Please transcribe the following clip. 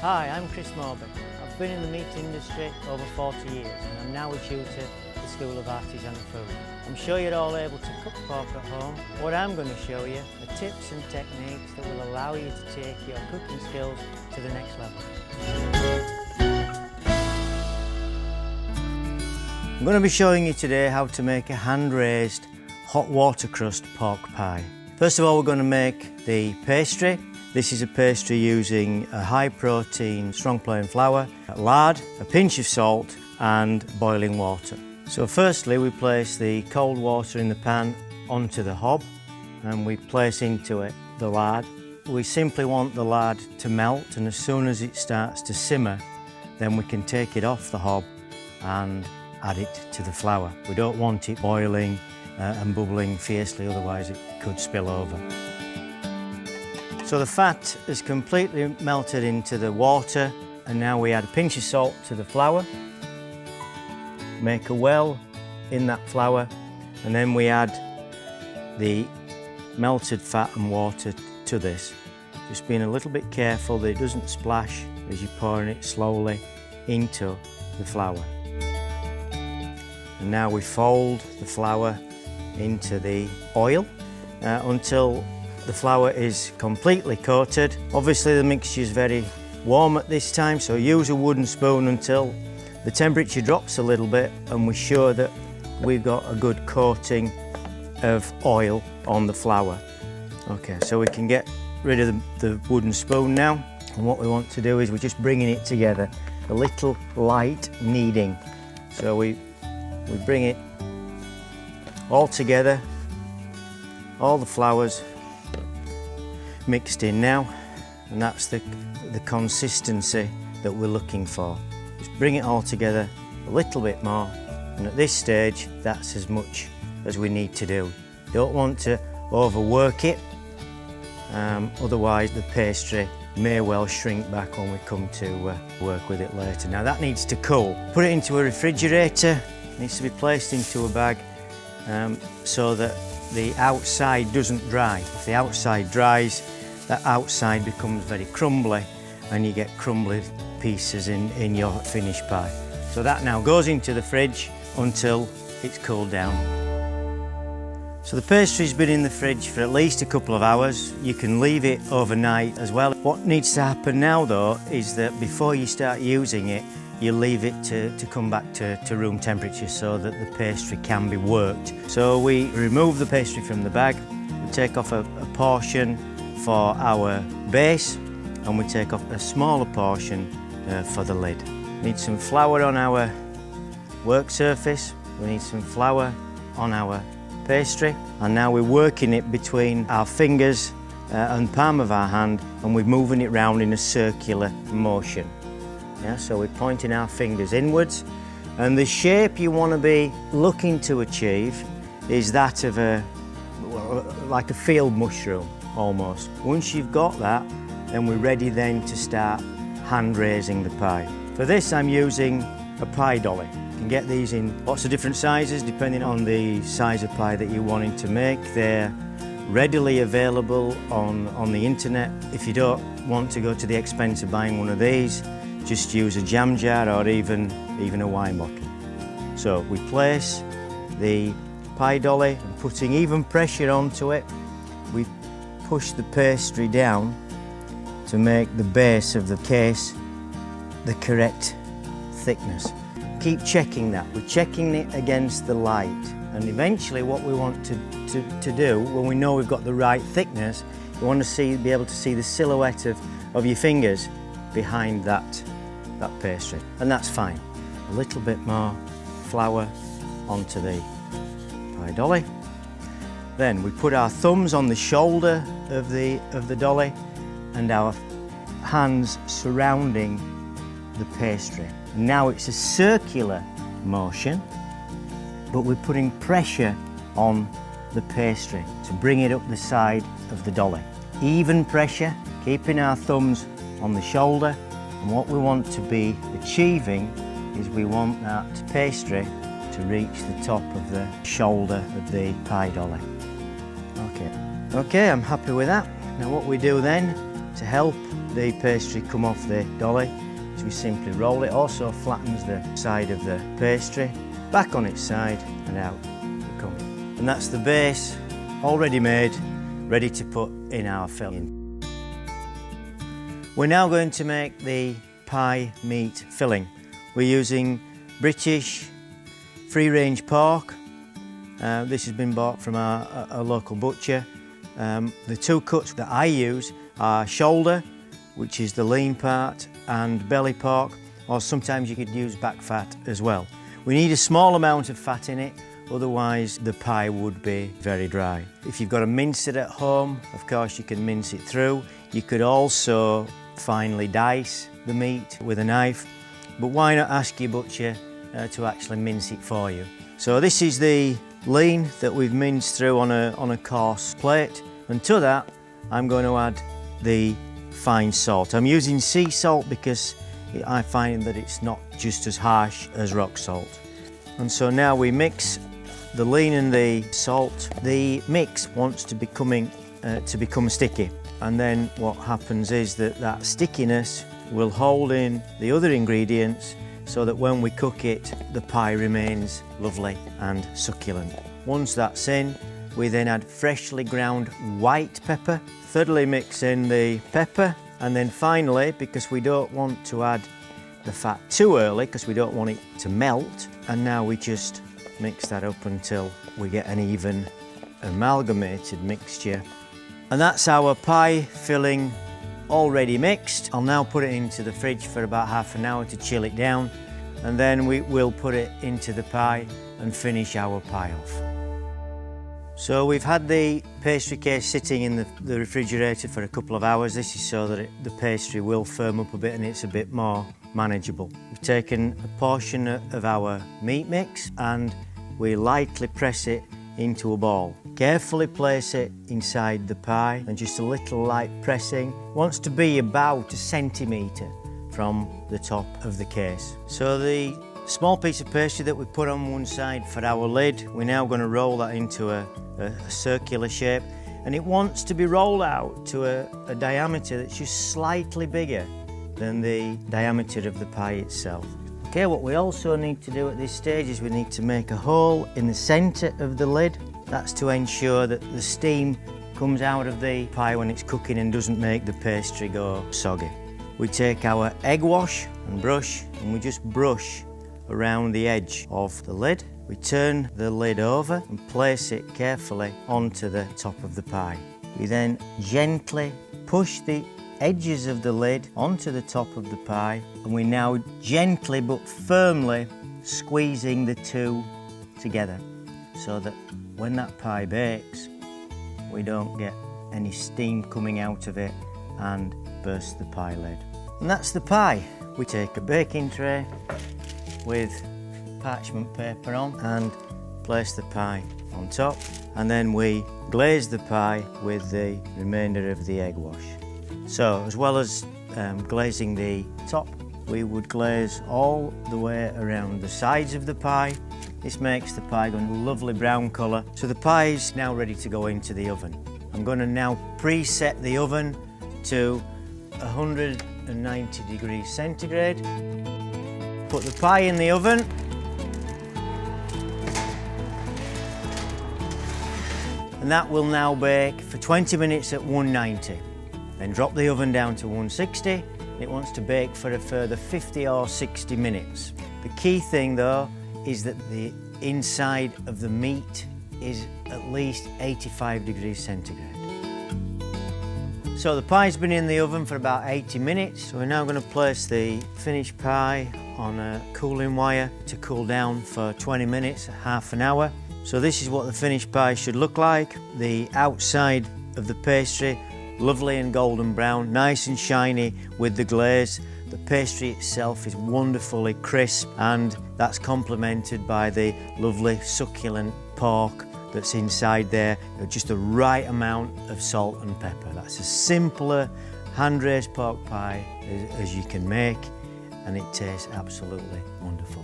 Hi, I'm Chris Morby. I've been in the meat industry over 40 years and I'm now a tutor at the School of Artisan Food. I'm sure you're all able to cook pork at home. What I'm going to show you are tips and techniques that will allow you to take your cooking skills to the next level. I'm going to be showing you today how to make a hand-raised hot water crust pork pie. First of all, we're going to make the pastry. This is a pastry using a high-protein, strong plain flour, lard, a pinch of salt and boiling water. So firstly, we place the cold water in the pan onto the hob and we place into it the lard. We simply want the lard to melt, and as soon as it starts to simmer, then we can take it off the hob and add it to the flour. We don't want it boiling and bubbling fiercely, otherwise it could spill over. So the fat is completely melted into the water, and now we add a pinch of salt to the flour, make a well in that flour, and then we add the melted fat and water to this. Just being a little bit careful that it doesn't splash as you're pouring it slowly into the flour. And now we fold the flour into the oil until the flour is completely coated. Obviously the mixture is very warm at this time, so use a wooden spoon until the temperature drops a little bit and we're sure that we've got a good coating of oil on the flour. Okay, so we can get rid of the wooden spoon now, and what we want to do is we're just bringing it together, a little light kneading. So we bring it all together, all the flours mixed in now, and that's the consistency that we're looking for. Just bring it all together a little bit more, and at this stage that's as much as we need to do. Don't want to overwork it, otherwise the pastry may well shrink back when we come to work with it later. Now that needs to cool. Put it into a refrigerator. It needs to be placed into a bag so that the outside doesn't dry. If the outside dries, that outside becomes very crumbly and you get crumbly pieces in your finished pie. So that now goes into the fridge until it's cooled down. So the pastry's been in the fridge for at least a couple of hours. You can leave it overnight as well. What needs to happen now though is that before you start using it, you leave it to come back to room temperature so that the pastry can be worked. So we remove the pastry from the bag, we take off a portion for our base, and we take off a smaller portion for the lid. We need some flour on our work surface, we need some flour on our pastry, and now we're working it between our fingers and palm of our hand, and we're moving it round in a circular motion. Yeah, so we're pointing our fingers inwards, and the shape you want to be looking to achieve is that of like a field mushroom almost. Once you've got that, then we're ready then to start hand raising the pie. For this I'm using a pie dolly. You can get these in lots of different sizes depending on the size of pie that you're wanting to make. They're readily available on the internet. If you don't want to go to the expense of buying one of these, just use a jam jar or even a wine bottle. So we place the pie dolly and putting even pressure onto it, we push the pastry down to make the base of the case the correct thickness. Keep checking that. We're checking it against the light, and eventually what we want to do when we know we've got the right thickness, we want to be able to see the silhouette of your fingers behind that pastry, and that's fine. A little bit more flour onto the pie dolly. Then we put our thumbs on the shoulder of the dolly and our hands surrounding the pastry. And now it's a circular motion, but we're putting pressure on the pastry to bring it up the side of the dolly. Even pressure, keeping our thumbs on the shoulder. And what we want to be achieving is we want that pastry to reach the top of the shoulder of the pie dolly. Okay, I'm happy with that. Now what we do then To help the pastry come off the dolly, so we simply roll it. Also flattens the side of the pastry, back on its side and out it comes. And that's the base, already made, ready to put in our filling. We're now going to make the pie meat filling. We're using British free-range pork. This has been bought from a local butcher. The two cuts that I use are shoulder, which is the lean part, and belly pork, or sometimes you could use back fat as well. We need a small amount of fat in it, otherwise the pie would be very dry. If you've got a mincer at home, of course you can mince it through. You could also finely dice the meat with a knife, but why not ask your butcher to actually mince it for you. So this is the lean that we've minced through on a coarse plate, and to that I'm going to add the fine salt. I'm using sea salt because I find that it's not just as harsh as rock salt. And so now we mix the lean and the salt. The mix wants to become sticky, and then what happens is that stickiness will hold in the other ingredients so that when we cook it, the pie remains lovely and succulent. Once that's in, we then add freshly ground white pepper, thoroughly mix in the pepper, and then finally, because we don't want to add the fat too early, because we don't want it to melt, and now we just mix that up until we get an even amalgamated mixture. And that's our pie filling already mixed. I'll now put it into the fridge for about half an hour to chill it down, and then we will put it into the pie and finish our pie off. So we've had the pastry case sitting in the refrigerator for a couple of hours. This is so that the pastry will firm up a bit and it's a bit more manageable. We've taken a portion of our meat mix and we lightly press it into a ball. Carefully place it inside the pie, and just a little light pressing wants to be about 1 centimetre from the top of the case. So the small piece of pastry that we put on one side for our lid, we're now going to roll that into a circular shape, and it wants to be rolled out to a diameter that's just slightly bigger than the diameter of the pie itself. Okay, what we also need to do at this stage is we need to make a hole in the centre of the lid. That's to ensure that the steam comes out of the pie when it's cooking and doesn't make the pastry go soggy. We take our egg wash and brush, and we just brush around the edge of the lid. We turn the lid over and place it carefully onto the top of the pie. We then gently push the edges of the lid onto the top of the pie, and we now gently but firmly squeezing the two together so that when that pie bakes we don't get any steam coming out of it and burst the pie lid. And that's the pie. We take a baking tray with parchment paper on and place the pie on top, and then we glaze the pie with the remainder of the egg wash. So as well as glazing the top, we would glaze all the way around the sides of the pie. This makes the pie go a lovely brown colour. So the pie is now ready to go into the oven. I'm going to now preset the oven to 190 degrees centigrade. Put the pie in the oven. And that will now bake for 20 minutes at 190. Then drop the oven down to 160. It wants to bake for a further 50 or 60 minutes. The key thing though is that the inside of the meat is at least 85 degrees centigrade. So the pie's been in the oven for about 80 minutes. So we're now going to place the finished pie on a cooling wire to cool down for 20 minutes, half an hour. So this is what the finished pie should look like. The outside of the pastry, lovely and golden brown, nice and shiny with the glaze. The pastry itself is wonderfully crisp, and that's complemented by the lovely succulent pork that's inside there. Just the right amount of salt and pepper. That's a simpler hand-raised pork pie as you can make, and it tastes absolutely wonderful.